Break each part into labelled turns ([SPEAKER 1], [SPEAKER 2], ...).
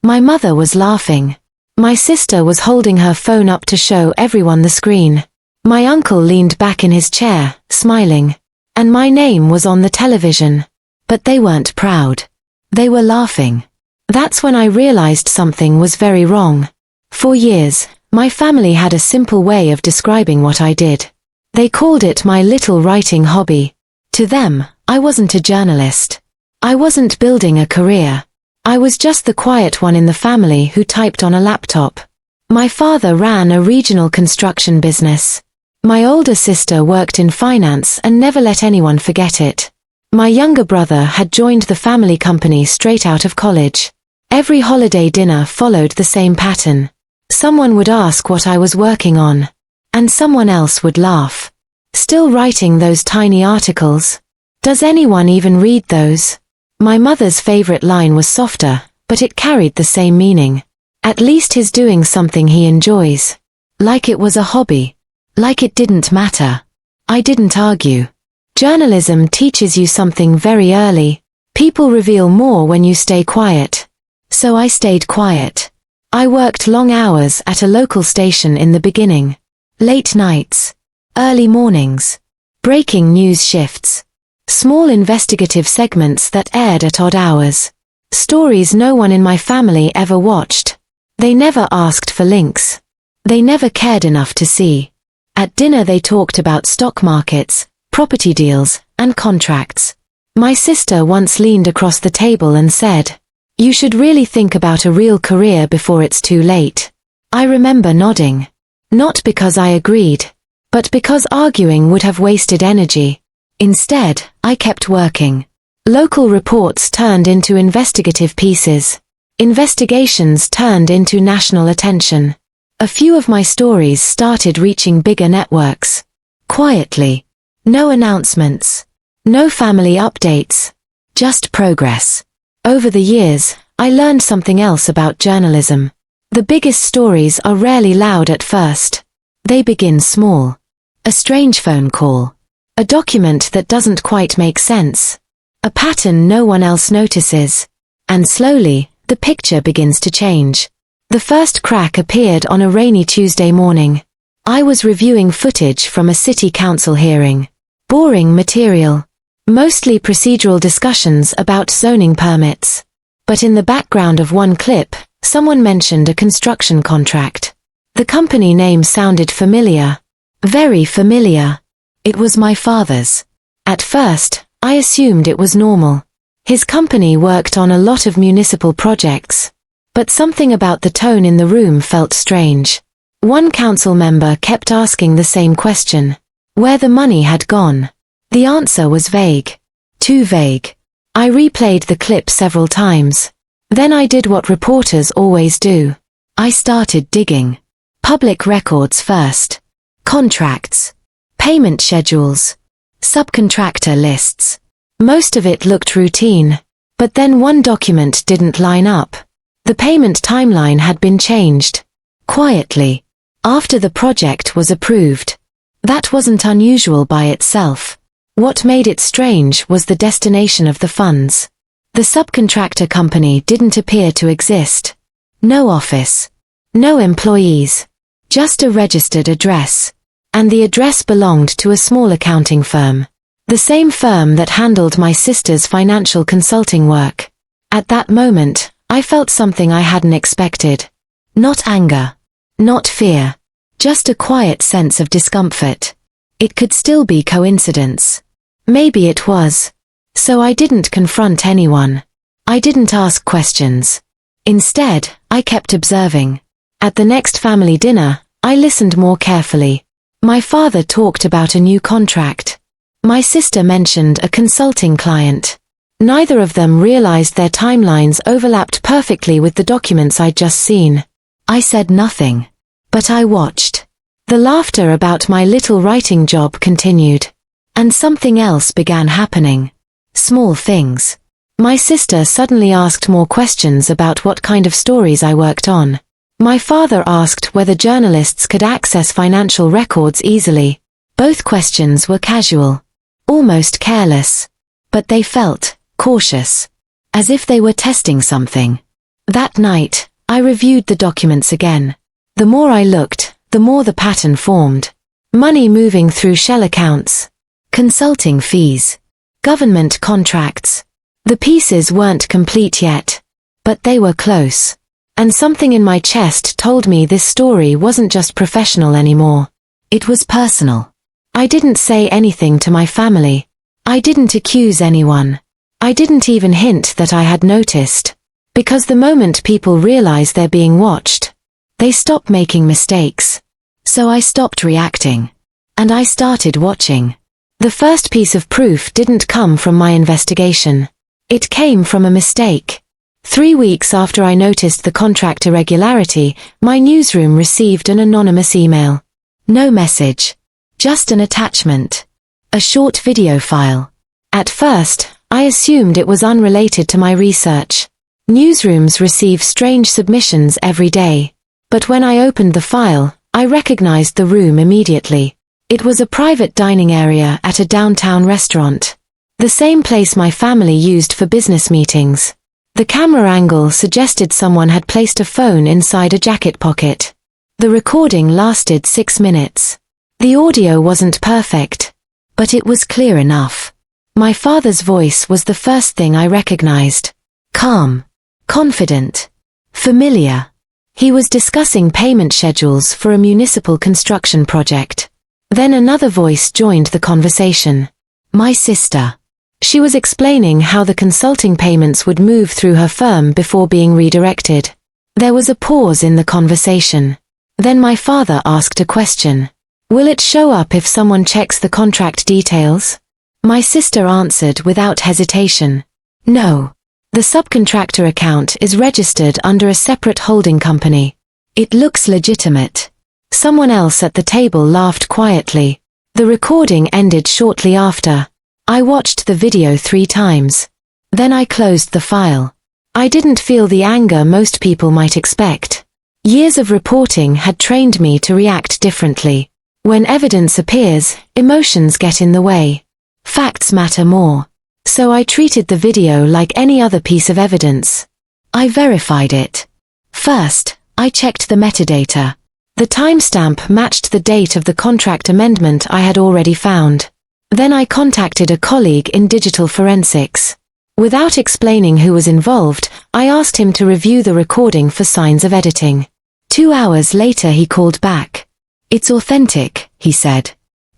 [SPEAKER 1] My mother was laughing. My sister was holding her phone up to show everyone the screen. My uncle leaned back in his chair, smiling. And my name was on the television. But they weren't proud. They were laughing. That's when I realized something was very wrong. For years, my family had a simple way of describing what I did. They called it my little writing hobby. To them, I wasn't a journalist. I wasn't building a career. I was just the quiet one in the family who typed on a laptop. My father ran a regional construction business. My older sister worked in finance and never let anyone forget it. My younger brother had joined the family company straight out of college. Every holiday dinner followed the same pattern. Someone would ask what I was working on. And someone else would laugh. Still writing those tiny articles? Does anyone even read those? My mother's favorite line was softer, but it carried the same meaning. At least he's doing something he enjoys. Like it was a hobby. Like it didn't matter. I didn't argue. Journalism teaches you something very early. People reveal more when you stay quiet. So I stayed quiet. I worked long hours at a local station in the beginning. Late nights. Early mornings. Breaking news shifts. Small investigative segments that aired at odd hours. Stories no one in my family ever watched. They never asked for links. They never cared enough to see. At dinner they talked about stock markets, property deals, and contracts. My sister once leaned across the table and said, "You should really think about a real career before it's too late." I remember nodding. Not because I agreed, but because arguing would have wasted energy. Instead, I kept working. Local reports turned into investigative pieces. Investigations turned into national attention. A few of my stories started reaching bigger networks. Quietly. No announcements. No family updates. Just progress. Over the years, I learned something else about journalism. The biggest stories are rarely loud at first. They begin small. A strange phone call. A document that doesn't quite make sense. A pattern no one else notices. And slowly, the picture begins to change. The first crack appeared on a rainy Tuesday morning. I was reviewing footage from a city council hearing. Boring material. Mostly procedural discussions about zoning permits. But in the background of one clip, someone mentioned a construction contract. The company name sounded familiar. Very familiar. It was my father's. At first, I assumed it was normal. His company worked on a lot of municipal projects. But something about the tone in the room felt strange. One council member kept asking the same question. Where the money had gone. The answer was vague. Too vague. I replayed the clip several times. Then I did what reporters always do. I started digging. Public records first. Contracts. Payment schedules. Subcontractor lists. Most of it looked routine. But then one document didn't line up. The payment timeline had been changed. Quietly. After the project was approved. That wasn't unusual by itself. What made it strange was the destination of the funds. The subcontractor company didn't appear to exist. No office. No employees. Just a registered address. And the address belonged to a small accounting firm. The same firm that handled my sister's financial consulting work. At that moment, I felt something I hadn't expected. Not anger. Not fear. Just a quiet sense of discomfort. It could still be coincidence. Maybe it was. So I didn't confront anyone. I didn't ask questions. Instead, I kept observing. At the next family dinner, I listened more carefully. My father talked about a new contract. My sister mentioned a consulting client. Neither of them realized their timelines overlapped perfectly with the documents I'd just seen. I said nothing. But I watched. The laughter about my little writing job continued. And something else began happening. Small things. My sister suddenly asked more questions about what kind of stories I worked on. My father asked whether journalists could access financial records easily. Both questions were casual. Almost careless. But they felt cautious. As if they were testing something. That night, I reviewed the documents again. The more I looked, the more the pattern formed. Money moving through shell accounts. Consulting fees. Government contracts. The pieces weren't complete yet. But they were close. And something in my chest told me this story wasn't just professional anymore. It was personal. I didn't say anything to my family. I didn't accuse anyone. I didn't even hint that I had noticed. Because the moment people realize they're being watched, they stop making mistakes. So I stopped reacting. And I started watching. The first piece of proof didn't come from my investigation. It came from a mistake. 3 weeks after I noticed the contract irregularity, my newsroom received an anonymous email. No message. Just an attachment. A short video file. At first, I assumed it was unrelated to my research. Newsrooms receive strange submissions every day. But when I opened the file, I recognized the room immediately. It was a private dining area at a downtown restaurant. The same place my family used for business meetings. The camera angle suggested someone had placed a phone inside a jacket pocket. The recording lasted 6 minutes. The audio wasn't perfect, but it was clear enough. My father's voice was the first thing I recognized. Calm. Confident. Familiar. He was discussing payment schedules for a municipal construction project. Then another voice joined the conversation. My sister. She was explaining how the consulting payments would move through her firm before being redirected. There was a pause in the conversation. Then my father asked a question. Will it show up if someone checks the contract details? My sister answered without hesitation. No. The subcontractor account is registered under a separate holding company. It looks legitimate. Someone else at the table laughed quietly. The recording ended shortly after. I watched the video 3 times. Then I closed the file. I didn't feel the anger most people might expect. Years of reporting had trained me to react differently. When evidence appears, emotions get in the way. Facts matter more. So I treated the video like any other piece of evidence. I verified it. First, I checked the metadata. The timestamp matched the date of the contract amendment I had already found. Then I contacted a colleague in digital forensics. Without explaining who was involved, I asked him to review the recording for signs of editing. 2 hours later he called back. It's authentic, he said.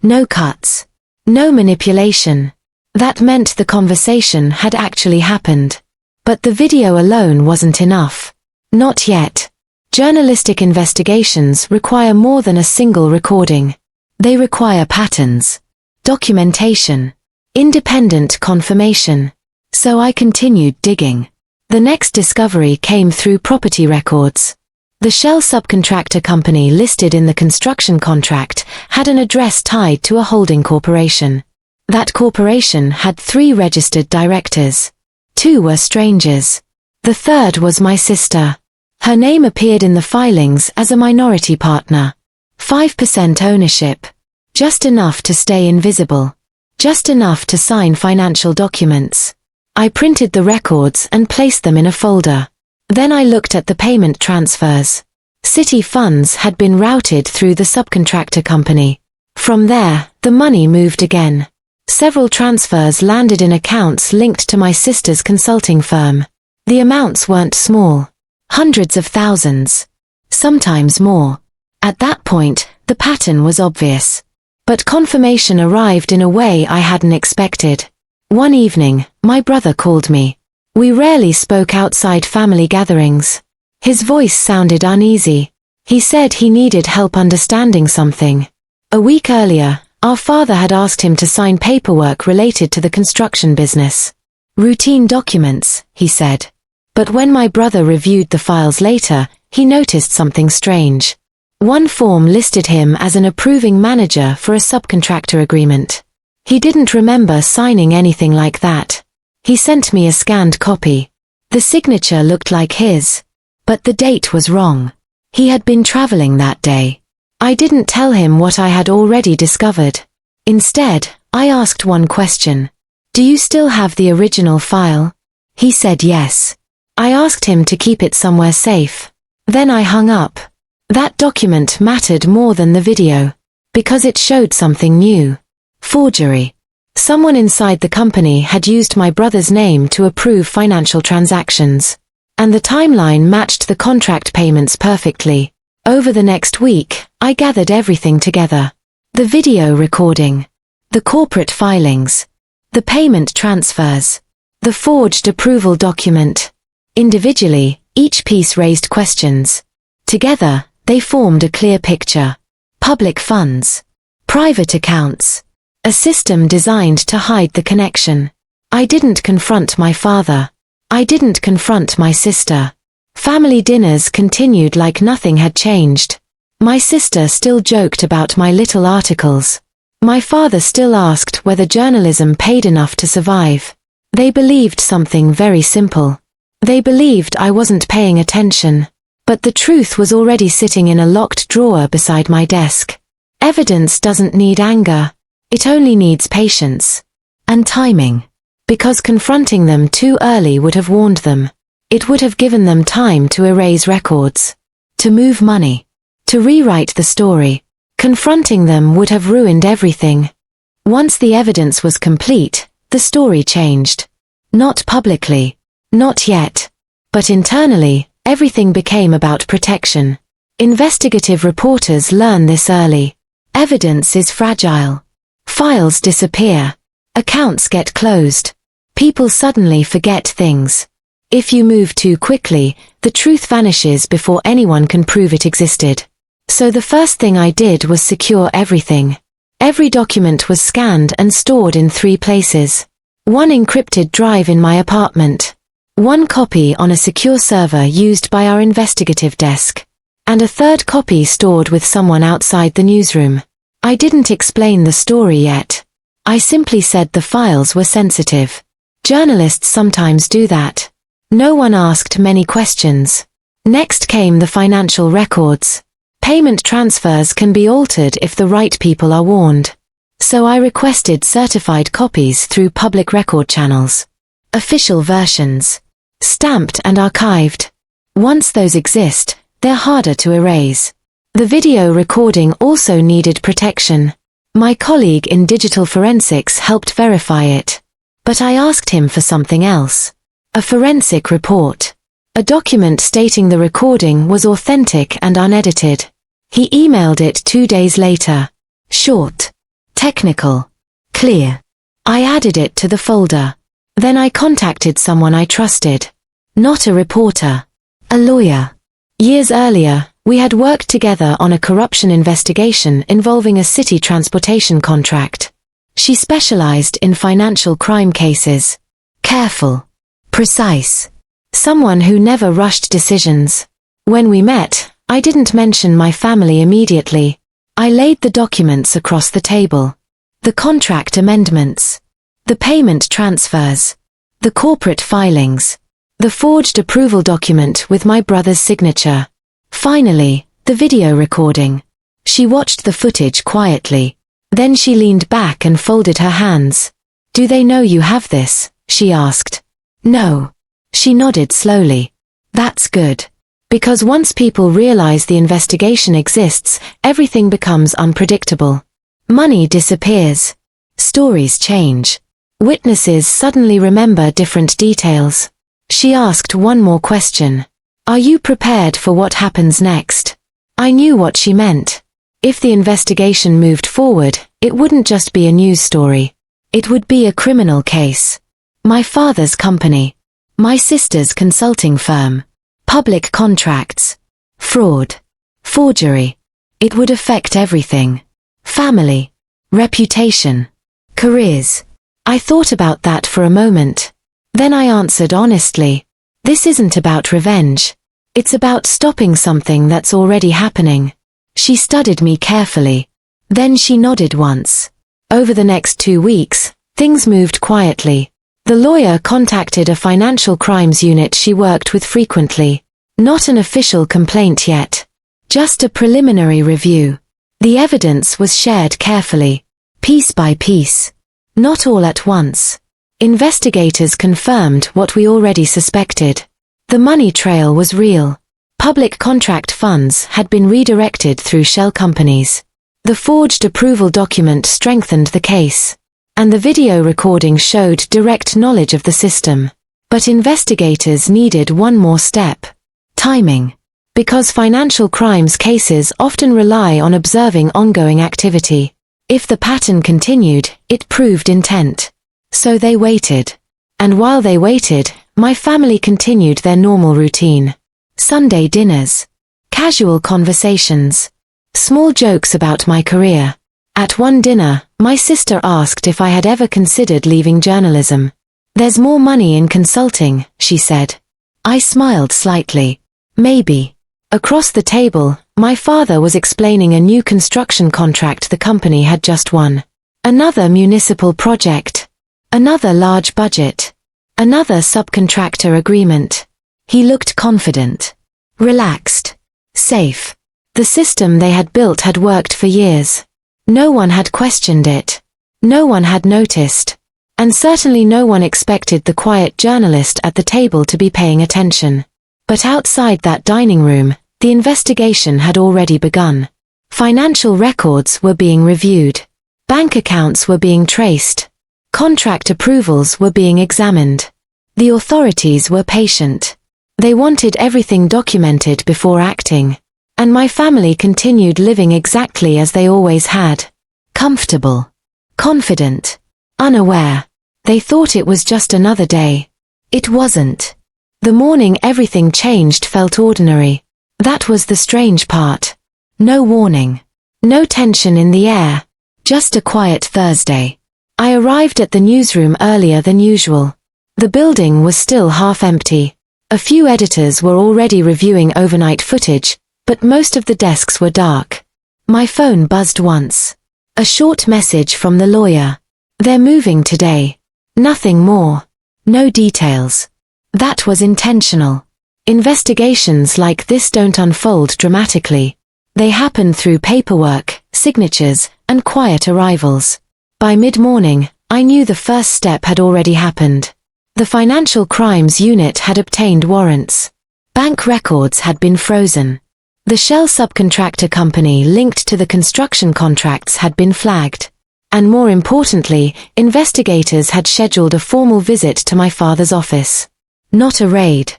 [SPEAKER 1] No cuts. No manipulation. That meant the conversation had actually happened. But the video alone wasn't enough. Not yet. Journalistic investigations require more than a single recording. They require patterns. Documentation. Independent confirmation. So I continued digging. The next discovery came through property records. The shell subcontractor company listed in the construction contract had an address tied to a holding corporation. That corporation had 3 registered directors. 2 were strangers. The third was my sister. Her name appeared in the filings as a minority partner. 5% ownership. Just enough to stay invisible. Just enough to sign financial documents. I printed the records and placed them in a folder. Then I looked at the payment transfers. City funds had been routed through the subcontractor company. From there, the money moved again. Several transfers landed in accounts linked to my sister's consulting firm. The amounts weren't small. Hundreds of thousands. Sometimes more. At that point, the pattern was obvious. But confirmation arrived in a way I hadn't expected. One evening, my brother called me. We rarely spoke outside family gatherings. His voice sounded uneasy. He said he needed help understanding something. A week earlier, our father had asked him to sign paperwork related to the construction business. Routine documents, he said. But when my brother reviewed the files later, he noticed something strange. One form listed him as an approving manager for a subcontractor agreement. He didn't remember signing anything like that. He sent me a scanned copy. The signature looked like his. But the date was wrong. He had been traveling that day. I didn't tell him what I had already discovered. Instead, I asked one question. Do you still have the original file? He said yes. I asked him to keep it somewhere safe. Then I hung up. That document mattered more than the video, because it showed something new. Forgery. Someone inside the company had used my brother's name to approve financial transactions. And the timeline matched the contract payments perfectly. Over the next week, I gathered everything together. The video recording. The corporate filings. The payment transfers. The forged approval document. Individually, each piece raised questions. Together, they formed a clear picture. Public funds. Private accounts. A system designed to hide the connection. I didn't confront my father. I didn't confront my sister. Family dinners continued like nothing had changed. My sister still joked about my little articles. My father still asked whether journalism paid enough to survive. They believed something very simple. They believed I wasn't paying attention. But the truth was already sitting in a locked drawer beside my desk. Evidence doesn't need anger. It only needs patience. And timing. Because confronting them too early would have warned them. It would have given them time to erase records. To move money. To rewrite the story. Confronting them would have ruined everything. Once the evidence was complete, the story changed. Not publicly. Not yet. But internally, everything became about protection. Investigative reporters learn this early. Evidence is fragile. Files disappear. Accounts get closed. People suddenly forget things. If you move too quickly, the truth vanishes before anyone can prove it existed. So the first thing I did was secure everything. Every document was scanned and stored in 3 places. One encrypted drive in my apartment. One copy on a secure server used by our investigative desk. And a 3rd copy stored with someone outside the newsroom. I didn't explain the story yet. I simply said the files were sensitive. Journalists sometimes do that. No one asked many questions. Next came the financial records. Payment transfers can be altered if the right people are warned. So I requested certified copies through public record channels. Official versions. Stamped and archived. Once those exist, they're harder to erase. The video recording also needed protection. My colleague in digital forensics helped verify it. But I asked him for something else. A forensic report. A document stating the recording was authentic and unedited. He emailed it 2 days later. Short. Technical. Clear. I added it to the folder. Then I contacted someone I trusted. Not a reporter. A lawyer. Years earlier, we had worked together on a corruption investigation involving a city transportation contract. She specialized in financial crime cases. Careful. Precise. Someone who never rushed decisions. When we met, I didn't mention my family immediately. I laid the documents across the table. The contract amendments. The payment transfers. The corporate filings. The forged approval document with my brother's signature. Finally, the video recording. She watched the footage quietly. Then she leaned back and folded her hands. "Do they know you have this?" she asked. "No." She nodded slowly. "That's good. Because once people realize the investigation exists, everything becomes unpredictable. Money disappears. Stories change. Witnesses suddenly remember different details." She asked one more question. "Are you prepared for what happens next?" I knew what she meant. If the investigation moved forward, it wouldn't just be a news story. It would be a criminal case. My father's company. My sister's consulting firm. Public contracts. Fraud. Forgery. It would affect everything. Family. Reputation. Careers. I thought about that for a moment. Then I answered honestly. This isn't about revenge. It's about stopping something that's already happening. She studied me carefully. Then she nodded once. Over the next 2 weeks, things moved quietly. The lawyer contacted a financial crimes unit she worked with frequently. Not an official complaint yet. Just a preliminary review. The evidence was shared carefully. Piece by piece. Not all at once. Investigators confirmed what we already suspected. The money trail was real. Public contract funds had been redirected through shell companies. The forged approval document strengthened the case, and the video recording showed direct knowledge of the system. But investigators needed one more step: timing. Because financial crimes cases often rely on observing ongoing activity. If the pattern continued, it proved intent. So they waited. And while they waited, my family continued their normal routine. Sunday dinners. Casual conversations. Small jokes about my career. At one dinner, my sister asked if I had ever considered leaving journalism. "There's more money in consulting," she said. I smiled slightly. Maybe. Across the table, my father was explaining a new construction contract the company had just won. Another municipal project. Another large budget. Another subcontractor agreement. He looked confident. Relaxed. Safe. The system they had built had worked for years. No one had questioned it. No one had noticed. And certainly no one expected the quiet journalist at the table to be paying attention. But outside that dining room, the investigation had already begun. Financial records were being reviewed. Bank accounts were being traced. Contract approvals were being examined. The authorities were patient. They wanted everything documented before acting. And my family continued living exactly as they always had. Comfortable. Confident. Unaware. They thought it was just another day. It wasn't. The morning everything changed felt ordinary. That was the strange part. No warning. No tension in the air. Just a quiet Thursday. I arrived at the newsroom earlier than usual. The building was still half empty. A few editors were already reviewing overnight footage, but most of the desks were dark. My phone buzzed once. A short message from the lawyer. "They're moving today." Nothing more. No details. That was intentional. Investigations like this don't unfold dramatically. They happen through paperwork, signatures, and quiet arrivals. By mid-morning, I knew the first step had already happened. The Financial Crimes Unit had obtained warrants. Bank records had been frozen. The shell subcontractor company linked to the construction contracts had been flagged. And more importantly, investigators had scheduled a formal visit to my father's office. Not a raid.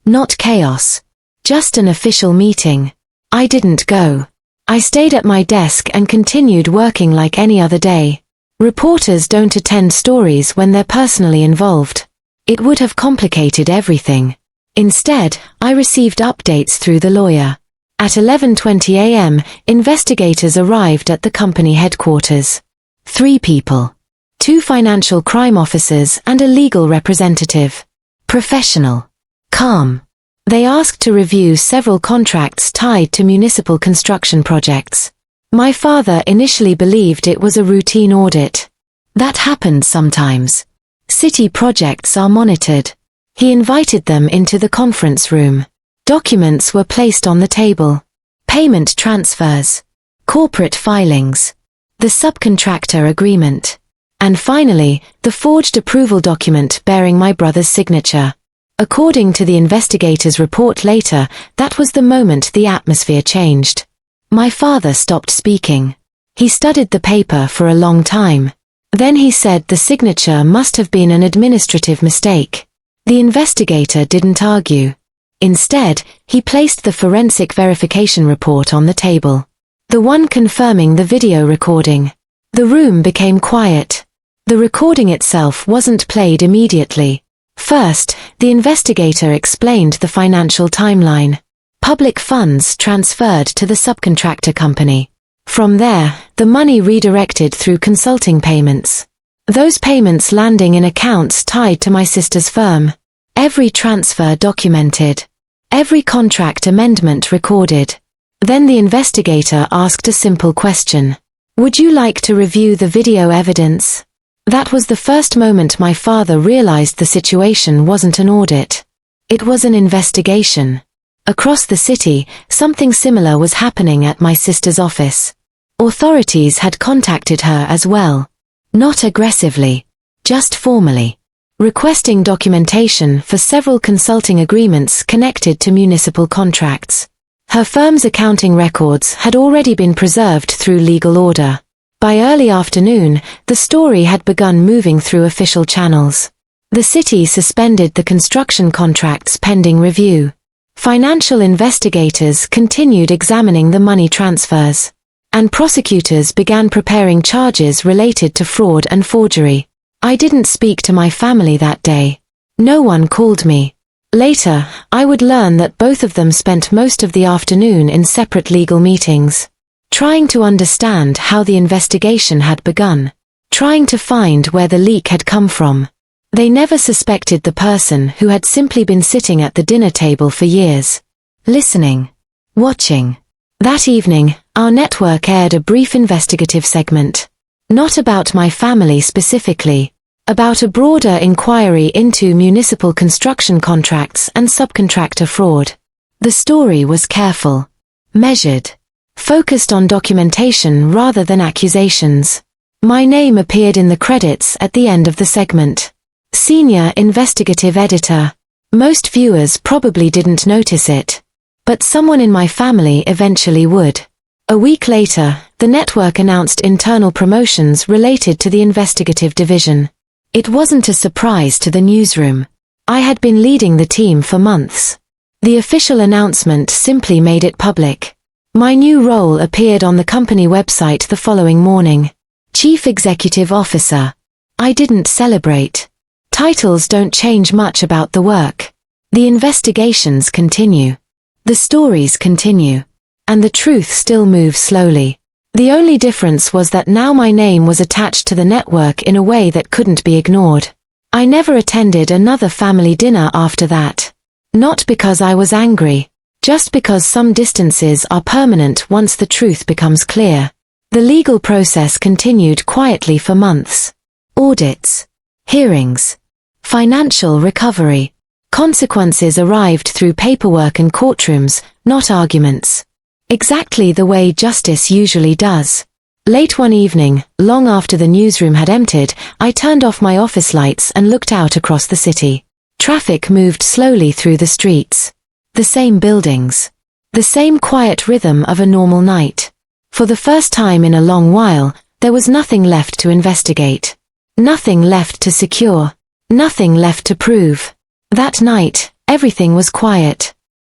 [SPEAKER 1] Not chaos. Just an official meeting. I didn't go. I stayed at my desk and continued working like any other day. Reporters don't attend stories when they're personally involved. It would have complicated everything. Instead, I received updates through the lawyer. At 11:20 a.m., investigators arrived at the company headquarters. 3 people. 2 financial crime officers and a legal representative. Professional. Calm. They asked to review several contracts tied to municipal construction projects. My father initially believed it was a routine audit. That happened sometimes. City projects are monitored. He invited them into the conference room. Documents were placed on the table. Payment transfers. Corporate filings. The subcontractor agreement. And finally, the forged approval document bearing my brother's signature. According to the investigator's report later, that was the moment the atmosphere changed. My father stopped speaking. He studied the paper for a long time. Then he said the signature must have been an administrative mistake. The investigator didn't argue. Instead, he placed the forensic verification report on the table. The one confirming the video recording. The room became quiet. The recording itself wasn't played immediately. First, the investigator explained the financial timeline. Public funds transferred to the subcontractor company. From there, the money redirected through consulting payments. Those payments landing in accounts tied to my sister's firm. Every transfer documented. Every contract amendment recorded. Then the investigator asked a simple question. "Would you like to review the video evidence?" That was the first moment my father realized the situation wasn't an audit. It was an investigation. Across the city, something similar was happening at my sister's office. Authorities had contacted her as well. Not aggressively. Just formally. requesting documentation for several consulting agreements connected to municipal contracts. Her firm's accounting records had already been preserved through legal order. By early afternoon, the story had begun moving through official channels. The city suspended the construction contracts pending review. Financial investigators continued examining the money transfers. And prosecutors began preparing charges related to fraud and forgery. I didn't speak to my family that day. No one called me. Later, I would learn that both of them spent most of the afternoon in separate legal meetings, trying to understand how the investigation had begun, trying to find where the leak had come from. They never suspected the person who had simply been sitting at the dinner table for years, listening, watching. That evening, our network aired a brief investigative segment. Not about my family specifically, about a broader inquiry into municipal construction contracts and subcontractor fraud. The story was careful, measured, focused on documentation rather than accusations. My name appeared in the credits at the end of the segment. Senior Investigative Editor. Most viewers probably didn't notice it. But someone in my family eventually would. A week later, the network announced internal promotions related to the investigative division. It wasn't a surprise to the newsroom. I had been leading the team for months. The official announcement simply made it public. My new role appeared on the company website the following morning. Chief Executive Officer. I didn't celebrate. Titles don't change much about the work. The investigations continue. The stories continue. And the truth still moves slowly. The only difference was that now my name was attached to the network in a way that couldn't be ignored. I never attended another family dinner after that. Not because I was angry. Just because some distances are permanent once the truth becomes clear. The legal process continued quietly for months. Audits. Hearings. Financial recovery. Consequences arrived through paperwork and courtrooms, not arguments. Exactly the way justice usually does. Late one evening, long after the newsroom had emptied, I turned off my office lights and looked out across the city. Traffic moved slowly through the streets. The same buildings. The same quiet rhythm of a normal night. For the first time in a long while, there was nothing left to investigate. Nothing left to secure. Nothing left to prove. That night, everything was quiet.